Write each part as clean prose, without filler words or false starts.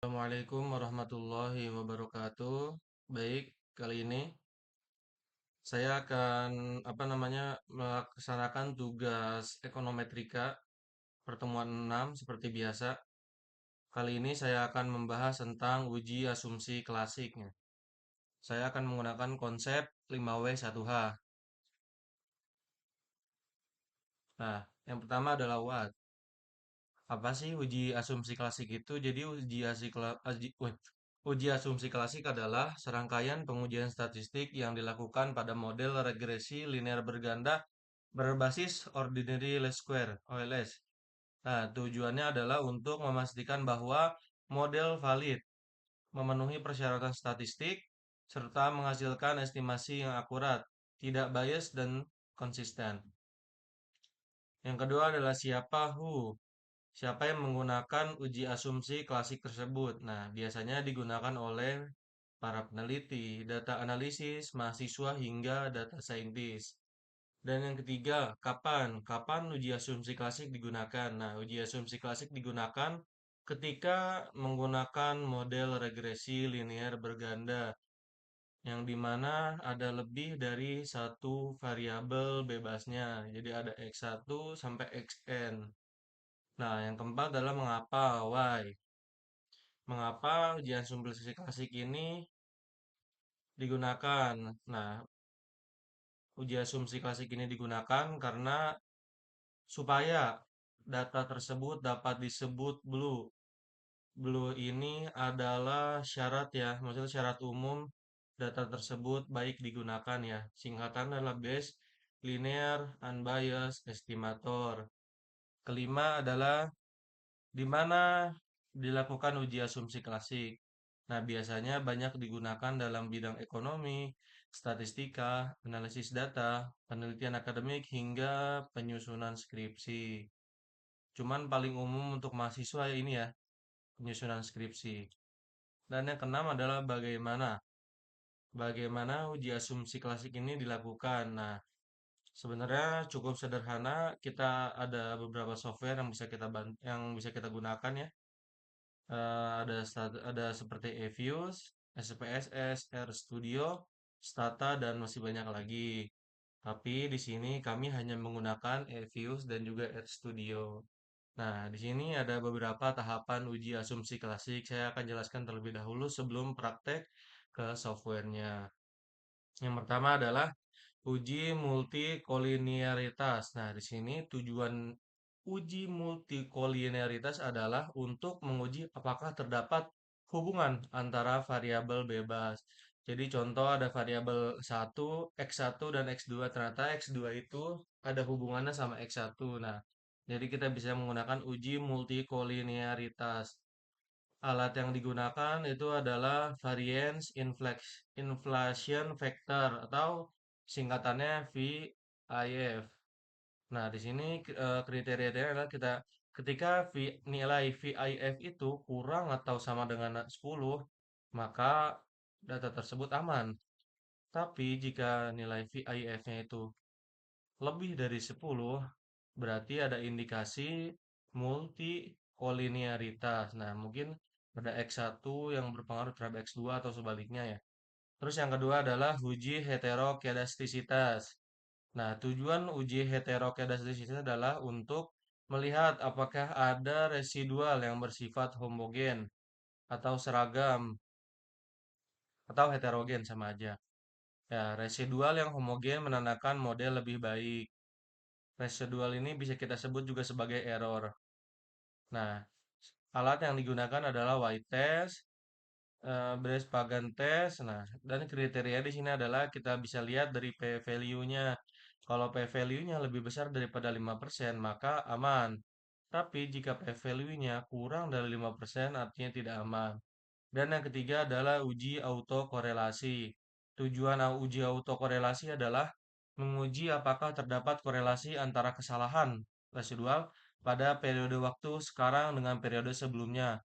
Assalamualaikum warahmatullahi wabarakatuh. Baik, kali ini saya akan melaksanakan tugas ekonometrika pertemuan 6 seperti biasa. Kali ini saya akan membahas tentang uji asumsi klasiknya. Saya akan menggunakan konsep 5W1H. Nah, yang pertama adalah what? Apa sih uji asumsi klasik itu? Jadi uji asumsi klasik adalah serangkaian pengujian statistik yang dilakukan pada model regresi linear berganda berbasis ordinary least square (OLS). Nah, tujuannya adalah untuk memastikan bahwa model valid, memenuhi persyaratan statistik, serta menghasilkan estimasi yang akurat, tidak bias dan konsisten. Yang kedua adalah siapa yang menggunakan uji asumsi klasik tersebut? Nah, biasanya digunakan oleh para peneliti, data analisis, mahasiswa, hingga data saintis. Dan yang ketiga, kapan? Kapan uji asumsi klasik digunakan? Nah, uji asumsi klasik digunakan ketika menggunakan model regresi linear berganda, yang dimana ada lebih dari satu variabel bebasnya. Jadi ada X1 sampai Xn. Nah, yang keempat adalah mengapa, why. Mengapa ujian simplifikasi klasik ini digunakan? Nah, uji asumsi klasik ini digunakan karena supaya data tersebut dapat disebut blue. Blue ini adalah syarat ya, maksudnya syarat umum data tersebut baik digunakan ya. Singkatan adalah Base Linear Unbiased Estimator. Kelima adalah di mana dilakukan uji asumsi klasik. Nah, biasanya banyak digunakan dalam bidang ekonomi, statistika, analisis data, penelitian akademik, hingga penyusunan skripsi. Cuman paling umum untuk mahasiswa ya ini ya, penyusunan skripsi. Dan yang keenam adalah bagaimana uji asumsi klasik ini dilakukan. Nah, sebenarnya cukup sederhana. Kita ada beberapa software yang bisa kita gunakan ya. Ada seperti eViews, SPSS, RStudio, Stata, dan masih banyak lagi. Tapi di sini kami hanya menggunakan eViews dan juga RStudio. Nah, di sini ada beberapa tahapan uji asumsi klasik. Saya akan jelaskan terlebih dahulu sebelum praktek ke softwarenya. Yang pertama adalah uji multikolinearitas. Nah, di sini tujuan uji multikolinearitas adalah untuk menguji apakah terdapat hubungan antara variabel bebas. Jadi contoh ada variabel X1 dan X2. Ternyata X2 itu ada hubungannya sama X1. Nah, jadi kita bisa menggunakan uji multikolinearitas. Alat yang digunakan itu adalah inflation factor atau singkatannya VIF. Nah, di sini kriterianya adalah ketika nilai VIF itu kurang atau sama dengan 10, maka data tersebut aman. Tapi jika nilai VIF-nya itu lebih dari 10, berarti ada indikasi multikolinearitas. Nah, mungkin ada X1 yang berpengaruh terhadap X2 atau sebaliknya ya. Terus yang kedua adalah uji heterokedastisitas. Nah, tujuan uji heterokedastisitas adalah untuk melihat apakah ada residual yang bersifat homogen atau seragam atau heterogen sama aja. Ya, residual yang homogen menandakan model lebih baik. Residual ini bisa kita sebut juga sebagai error. Nah, alat yang digunakan adalah y-test, Bayes-Pagan test. Nah, dan kriteria di sini adalah kita bisa lihat dari p-value-nya. Kalau p-value-nya lebih besar daripada 5%, maka aman. Tapi jika p-value-nya kurang dari 5%, artinya tidak aman. Dan yang ketiga adalah uji autokorelasi. Tujuan uji autokorelasi adalah menguji apakah terdapat korelasi antara kesalahan residual pada periode waktu sekarang dengan periode sebelumnya.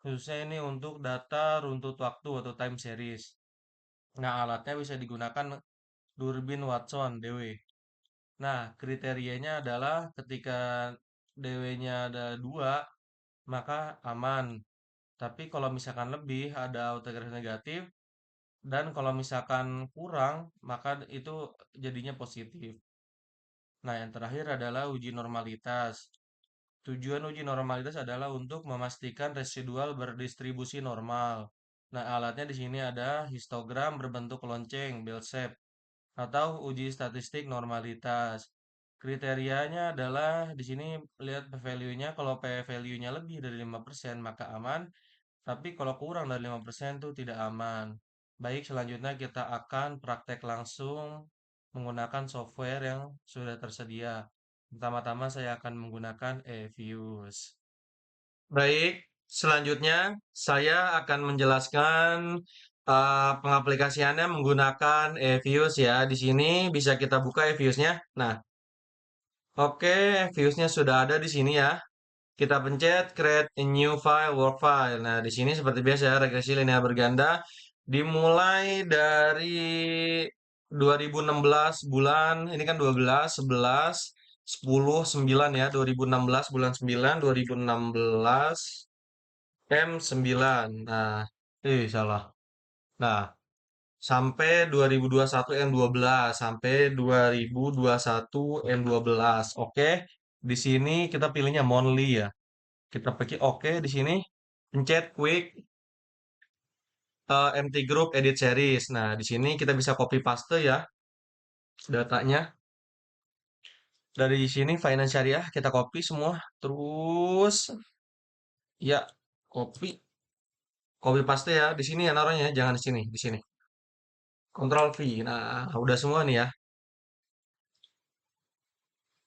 Khususnya ini untuk data runtut waktu atau time series. Nah, alatnya bisa digunakan Durbin Watson DW. Nah, kriterianya adalah ketika DW-nya ada 2, maka aman. Tapi kalau misalkan lebih ada autocorrect negatif dan kalau misalkan kurang maka itu jadinya positif. Nah, yang terakhir adalah uji normalitas. Tujuan uji normalitas adalah untuk memastikan residual berdistribusi normal. Nah, alatnya di sini ada histogram berbentuk lonceng, bell shape, atau uji statistik normalitas. Kriterianya adalah di sini lihat p-value-nya, kalau p-value-nya lebih dari 5% maka aman, tapi kalau kurang dari 5% itu tidak aman. Baik, selanjutnya kita akan praktek langsung menggunakan software yang sudah tersedia. Pertama-tama saya akan menggunakan eViews. Baik, selanjutnya saya akan menjelaskan pengaplikasiannya menggunakan eViews ya. Di sini bisa kita buka eViews-nya. Nah, oke, eViews-nya sudah ada di sini ya. Kita pencet create a new file, work file. Nah, di sini seperti biasa ya, regresi linear berganda dimulai dari 2016 bulan, ini kan 12, 11, 10, 9 ya, 2016 bulan 9, 2016 M9. Nah, salah. Nah, sampai 2021 M12, sampai 2021 M12. Oke. Di sini kita pilihnya monthly ya. Kita pakai oke di sini. Pencet quick empty group edit series. Nah, di sini kita bisa copy paste ya datanya. Dari sini finance syariah kita copy semua. Terus ya copy copy paste ya. Di sini ya naruhnya, jangan di sini, di sini. Control V. Nah, udah semua nih ya.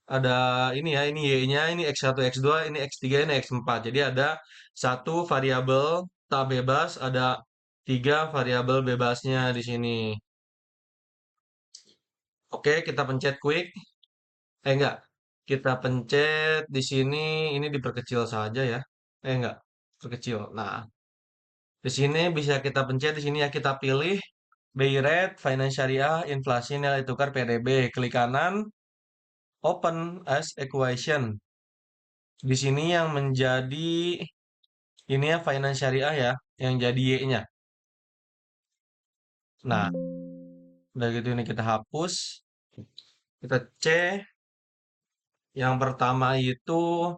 Ada ini ya, ini Y-nya, ini X1, X2, ini X3, ini X4. Jadi ada satu variabel tak bebas, ada tiga variabel bebasnya di sini. Oke, kita pencet quick. Enggak. Kita pencet di sini, ini diperkecil saja ya. Enggak, perkecil. Nah, di sini bisa kita pencet di sini ya, kita pilih BI rate, finance syariah, inflasi, nilai tukar PDB. Klik kanan, open as equation. Di sini yang menjadi ini ya finance syariah ya, yang jadi Y-nya. Nah, udah gitu ini kita hapus, kita C. Yang pertama itu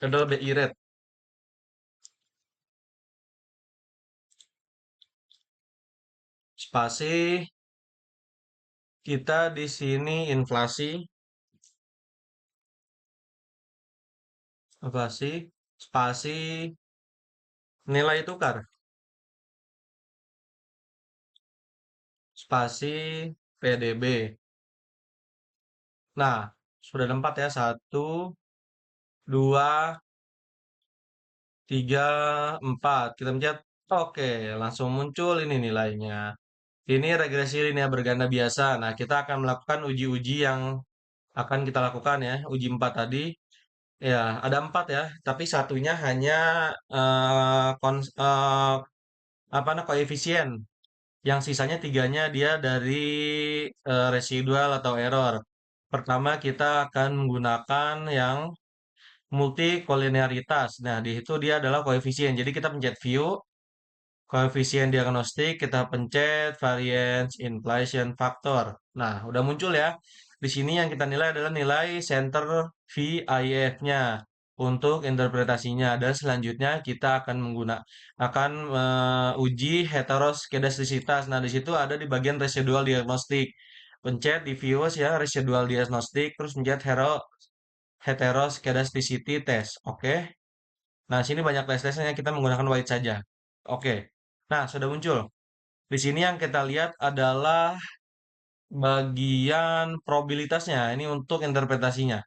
adalah BI rate. Spasi, kita di sini inflasi, inflasi, spasi, nilai tukar, spasi, PDB. Nah, sudah ada 4 ya. 1, 2, 3, 4. Kita pencet oke, langsung muncul ini nilainya. Ini regresi linear berganda biasa. Nah, kita akan melakukan uji-uji yang akan kita lakukan ya. Uji 4 tadi. Ya, ada 4 ya, tapi satunya hanya apa namanya koefisien. Yang sisanya tiganya dia dari residual atau error. Pertama kita akan menggunakan yang multikolinearitas. Nah, di situ dia adalah koefisien. Jadi kita pencet view, koefisien diagnostik, kita pencet variance inflation factor. Nah, udah muncul ya. Di sini yang kita nilai adalah nilai center VIF-nya untuk interpretasinya. Dan selanjutnya kita akan akan uji heteroskedastisitas. Nah, di situ ada di bagian residual diagnostik. Pencet di views ya, residual diagnostik, terus pencet heteroskedasticity test. Oke. Nah, sini banyak tes-tesnya kita menggunakan white saja. Oke. Nah, sudah muncul. Di sini yang kita lihat adalah bagian probabilitasnya. Ini untuk interpretasinya.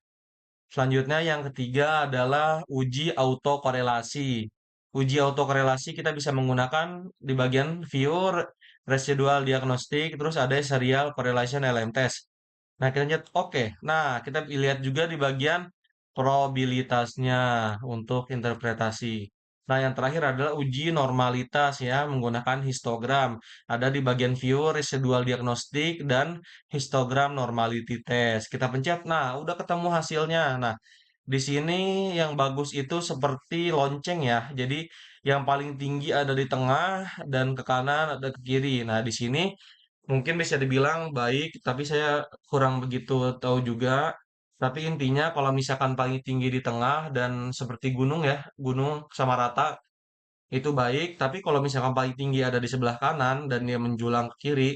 Selanjutnya yang ketiga adalah uji autokorelasi. Uji autokorelasi kita bisa menggunakan di bagian view residual diagnostik, terus ada serial correlation LM test. Nah, kita lihat oke. Nah, kita lihat juga di bagian probabilitasnya untuk interpretasi. Nah, yang terakhir adalah uji normalitas ya menggunakan histogram. Ada di bagian view residual diagnostik dan histogram normality test. Kita pencet, nah udah ketemu hasilnya. Nah, di sini yang bagus itu seperti lonceng ya. Jadi yang paling tinggi ada di tengah dan ke kanan ada ke kiri. Nah, di sini mungkin bisa dibilang baik, tapi saya kurang begitu tahu juga. Tapi intinya kalau misalkan paling tinggi di tengah dan seperti gunung ya, gunung sama rata itu baik. Tapi kalau misalkan paling tinggi ada di sebelah kanan dan dia menjulang ke kiri,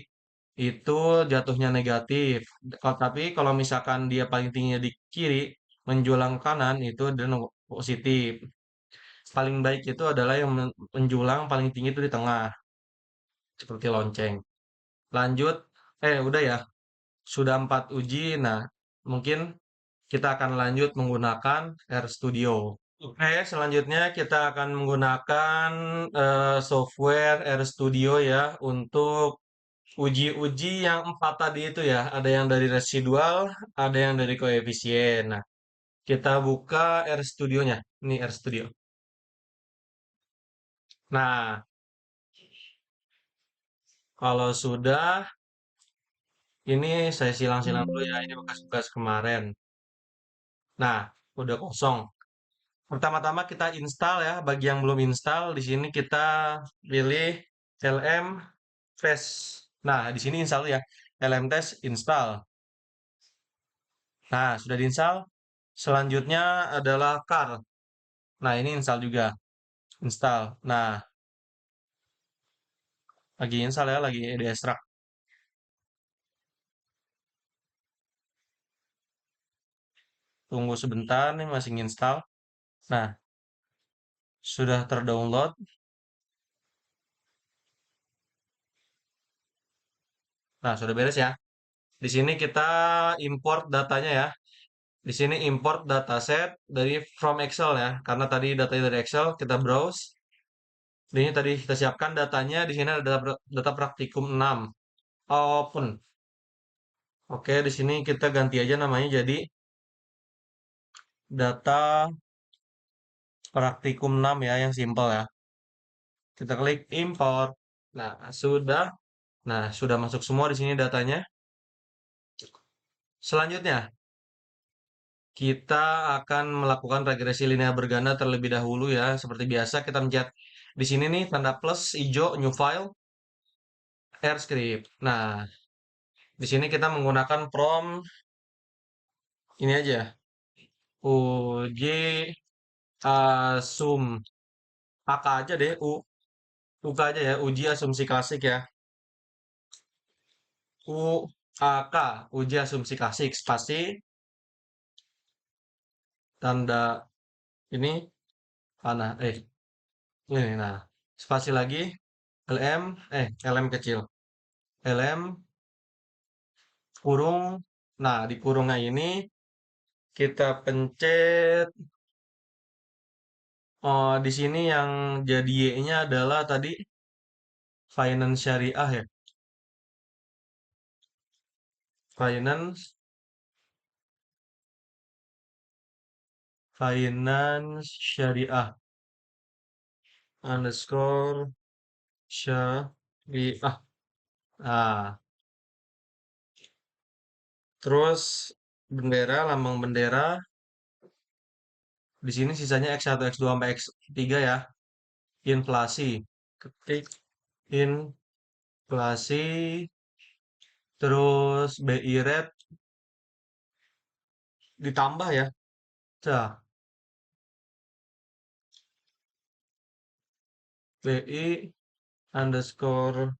itu jatuhnya negatif. Tapi kalau misalkan dia paling tingginya di kiri, menjulang ke kanan, itu adalah positif. Paling baik itu adalah yang menjulang paling tinggi itu di tengah, seperti lonceng. Lanjut, udah ya, sudah 4 uji. Nah, mungkin kita akan lanjut menggunakan RStudio. Oke, selanjutnya kita akan menggunakan software RStudio ya untuk uji-uji yang 4 tadi itu ya. Ada yang dari residual, ada yang dari koefisien. Nah, kita buka RStudio-nya. Ini RStudio. Nah, kalau sudah, ini saya silang-silang dulu ya. Ini bekas tugas kemarin. Nah, udah kosong. Pertama-tama kita install ya. Bagi yang belum install, di sini kita pilih LM Test. Nah, di sini install ya. LM Test install. Nah, sudah diinstal. Selanjutnya adalah CAR. Nah, ini install juga. Install. Nah, lagi install ya, lagi di extract. Tunggu sebentar nih, masih install. Nah, sudah terdownload. Nah, sudah beres ya. Di sini kita import datanya ya. Di sini import dataset dari from Excel ya. Karena tadi datanya dari Excel, kita browse. Ini tadi kita siapkan datanya. Di sini ada data praktikum 6. Open. Oke, di sini kita ganti aja namanya jadi data praktikum 6 ya, yang simple ya. Kita klik import. Nah, sudah. Nah, sudah masuk semua di sini datanya. Selanjutnya, kita akan melakukan regresi linear berganda terlebih dahulu ya. Seperti biasa kita mencet di sini nih tanda plus hijau new file R script. Nah, di sini kita menggunakan prompt ini aja. UJ asum AK aja deh, UK aja ya, uji asumsi klasik ya. UK, uji asumsi klasik, spasi, tanda ini, mana, ini, nah, spasi lagi, LM, LM kecil, LM, kurung, nah, di kurungnya ini, kita pencet, di sini yang jadi Y-nya adalah tadi, finance syariah ya, finance syariah, underscore syariah. Nah, terus bendera, lambang bendera. Di sini sisanya X1, X2 sampai X3 ya. Inflasi. Ketik inflasi. Terus BI rate ditambah ya. Cah, BI underscore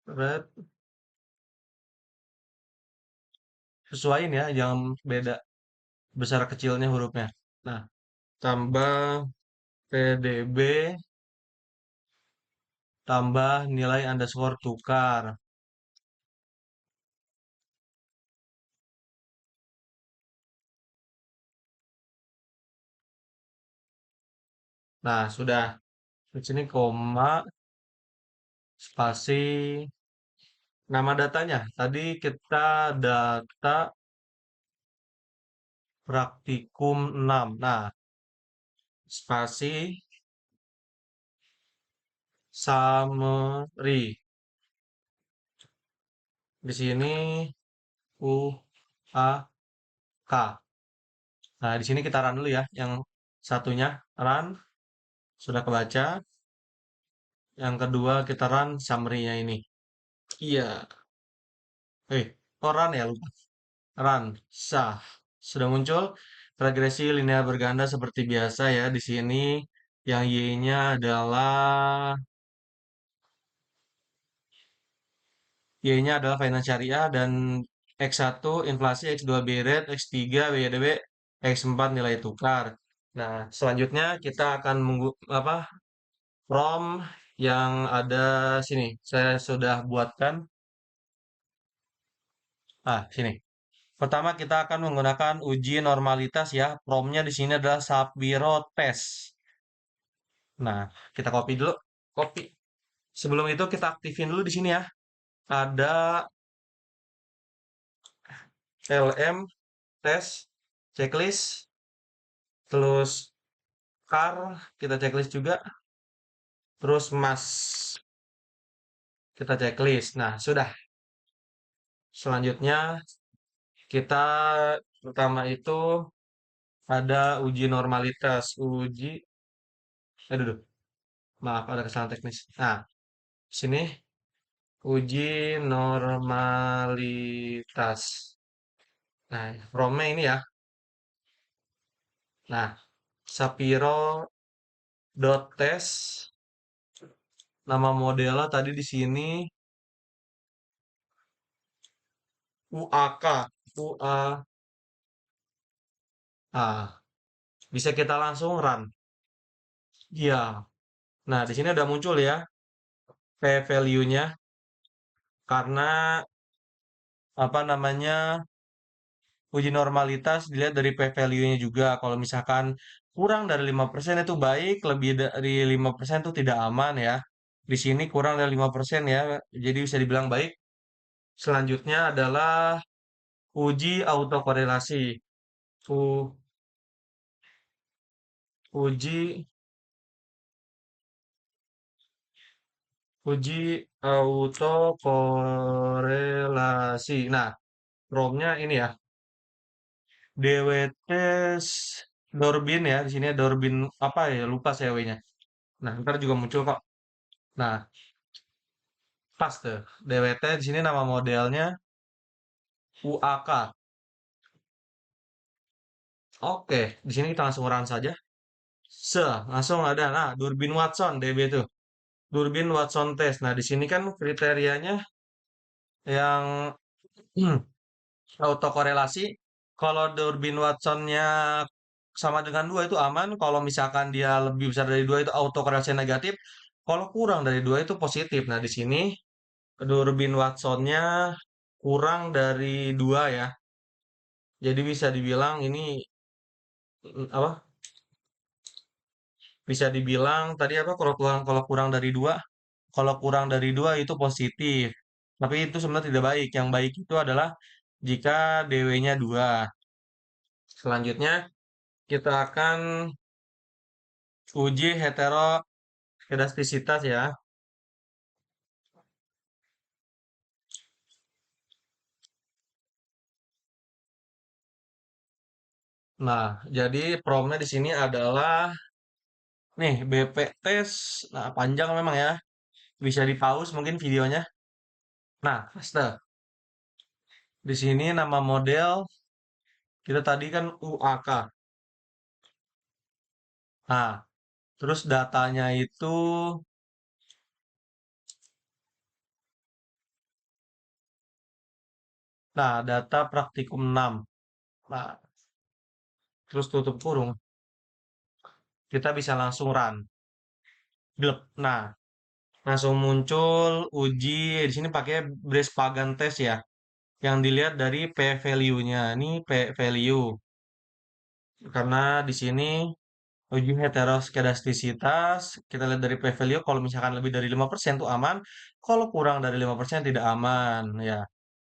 rate. Sesuaiin ya, jangan beda besar kecilnya hurufnya. Nah, tambah PDB tambah nilai underscore tukar. Nah, sudah. Di sini koma, spasi, nama datanya. Tadi kita data praktikum 6. Nah, spasi, summary. Di sini U, A, K. Nah, di sini kita run dulu ya. Yang satunya run. Sudah kebaca. Yang kedua kita run summary-nya ini. Iya. Oh run ya lupa. Run. Sah. Sudah muncul regresi linear berganda seperti biasa ya di sini. Yang Y-nya adalah Y-nya adalah finance syariah dan X1 inflasi, X2 BI rate, X3 BYDB, X4 nilai tukar. Nah, selanjutnya kita akan apa from yang ada sini. Saya sudah buatkan. Sini. Pertama kita akan menggunakan uji normalitas ya. Promnya di sini adalah Sapiro test. Nah, kita copy dulu. Copy. Sebelum itu kita aktifin dulu di sini ya. Ada LM test checklist, terus car kita checklist juga, terus mas kita checklist. Nah, sudah. Selanjutnya kita pertama itu ada uji normalitas, duduk. Maaf ada kesalahan teknis. Nah, sini uji normalitas. Nah, ROM-nya ini ya. Nah, Sapiro test nama modelnya tadi di sini UAK. UA. Ah, bisa kita langsung run. Iya. Nah, di sini udah muncul ya p-value-nya karena apa namanya uji normalitas dilihat dari p-value-nya juga. Kalau misalkan kurang dari 5% itu baik, lebih dari 5% itu tidak aman ya. Di sini kurang dari 5% ya, jadi bisa dibilang baik. Selanjutnya adalah uji autokorelasi. U, uji uji autokorelasi. Nah, ROM-nya ini ya, DWT Dorbin ya, di sini Dorbin apa ya, lupa saya W-nya. Nah, ntar juga muncul kok. Nah, pas tuh. DWT di sini nama modelnya UAK. Oke, di sini kita langsung run saja. Langsung ada. Nah, Durbin Watson DB itu. Durbin Watson test. Nah, di sini kan kriterianya yang autokorelasi. Kalau Durbin Watsonnya sama dengan 2 itu aman. Kalau misalkan dia lebih besar dari 2 itu autokorelasi negatif. Kalau kurang dari 2 itu positif. Nah, di sini Durbin Watsonnya kurang dari 2 ya. Jadi bisa dibilang ini apa? Bisa dibilang tadi apa kalau kurang dari 2, kalau kurang dari 2 itu positif. Tapi itu sebenarnya tidak baik. Yang baik itu adalah jika DW-nya 2. Selanjutnya kita akan uji heterokedastisitas ya. Nah, jadi promnya di sini adalah nih BP test. Nah, panjang memang ya. Bisa di-pause mungkin videonya. Nah, Master, di sini nama model kita tadi kan UAK. Nah, terus datanya itu, nah data praktikum 6. Nah, terus tutup kurung. Kita bisa langsung run. Glep. Nah, langsung muncul uji di sini pakai Pagan test ya. Yang dilihat dari p-value-nya. Ini p-value. Karena di sini uji heteroskedastisitas, kita lihat dari p-value kalau misalkan lebih dari 5% itu aman, kalau kurang dari 5% tidak aman ya.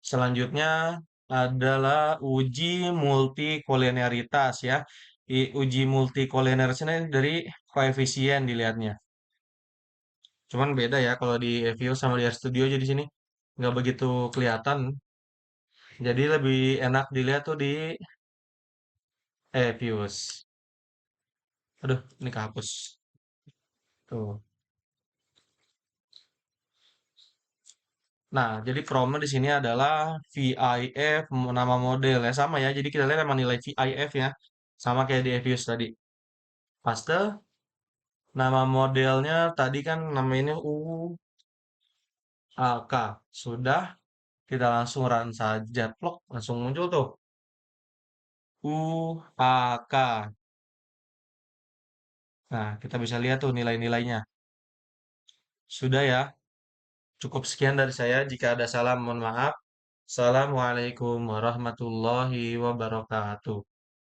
Selanjutnya adalah uji multikolinearitas ya. Uji multikolinearitas ini dari koefisien dilihatnya. Cuman beda ya kalau di Evio sama di RStudio jadi sini nggak begitu kelihatan. Jadi lebih enak dilihat tuh di Evios. Aduh, ini kehapus. Tuh. Nah, jadi prompt di sini adalah VIF nama model ya sama ya. Jadi kita lihat emang nilai VIF ya. Sama kayak di Evius tadi. Paste, nama modelnya tadi kan namanya UAK. Sudah, kita langsung run saja. Plok, langsung muncul tuh. UAK. Nah, kita bisa lihat tuh nilai-nilainya. Sudah ya. Cukup sekian dari saya. Jika ada salah, mohon maaf. Assalamualaikum warahmatullahi wabarakatuh.